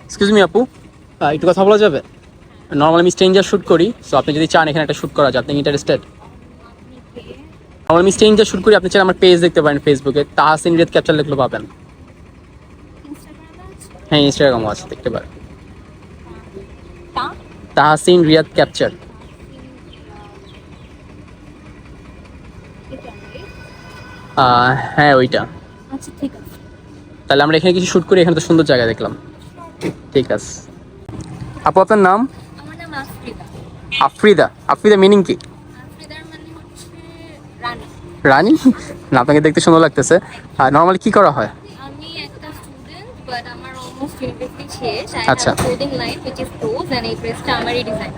Excuse me আপু, একটু কথা বলা যাবে? নর্মালি আমি স্ট্রেঞ্জার শ্যুট করি, সো আপনি যদি চান এখানে একটা শ্যুট করা যায়, আপনি ইন্টারেস্টেড? নর্মালি আমি স্ট্রেঞ্জার শ্যুট করি, আপনি চান আমার পেজ দেখতে পারেন ফেসবুকে, তাহসিন রিয়াদ ক্যাপচার লিখলে পাবেন। হ্যাঁ, ইনস্টাগ্রামও আছে, দেখতে পারেন। তাহসিন রিয়াদ ক্যাপচার। হ্যাঁ ওইটা। আচ্ছা ঠিক আছে। তাহলে আমরা এখানে কিছু শ্যুট করি, এখানে তো সুন্দর জায়গা দেখলাম। ঠিক আছে আপু, আপনার নাম? আমার নাম আফ্রিদা। আফ্রিদা? আফ্রিদা মিনিং কি? আফ্রিদার মানে হচ্ছে রানী। রানী? না, আপনাকে দেখতে সুন্দর লাগতেছে। আর নর্মালি কি করা হয়? আমি একটা স্টুডেন্ট, বাট আমার অলমোস্ট ইউনিভার্সিটি শেষ। আই আচ্ছা। Have coding line which is close and এই ড্রেসটা আমারই ডিজাইন।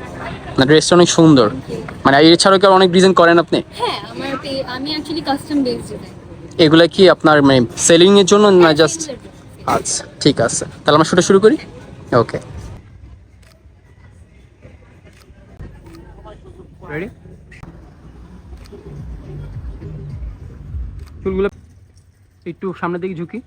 না, ড্রেসটা অনেক সুন্দর। মানে এছাড়াও কি আর অনেক ডিজাইন করেন আপনি? হ্যাঁ, আমি অ্যাকচুয়ালি কাস্টম বেসড ডিজাইন। এগুলা কি আপনার মানে সেলিং এর জন্য না জাস্ট? আচ্ছা ঠিক আছে, তাহলে আমরা শুরু করি। ওকে, রেডি? চুলগুলো একটু সামনের দিকে ঝুঁকি।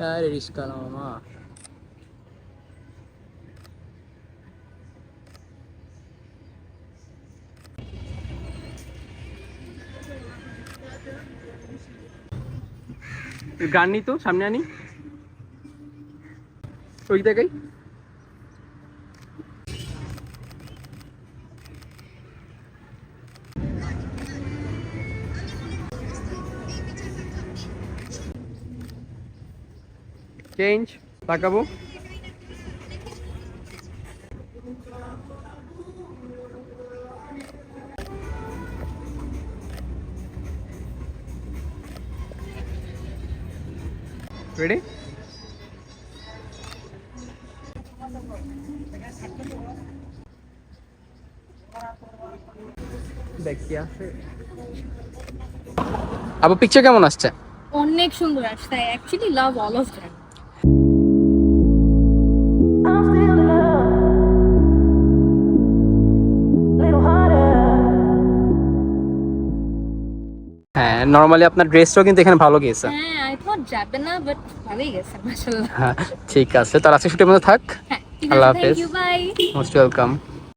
আরে রিস্কা না মামা। গান নি তো, সামনে আনি ওই জায়গায়। চেঞ্জ, তাকাবো। রেডি? দেখি আছে আপু, পিকচার কেমন আসছে? অনেক সুন্দর আসছে। I actually love all of them. হ্যাঁ, নর্মালি আপনার ড্রেসটাও কিন্তু এখানে ভালো গিয়েছে। হ্যাঁ, আই থট যাবে না, বাট ভালোই গেছে মাশাআল্লাহ। হ্যাঁ ঠিক আছে, তার আজকে শুটের মধ্যে থাক। হ্যাঁ ঠিক আল্লাহ আছে, থ্যাংক হাফেজ। You, bye. Most welcome.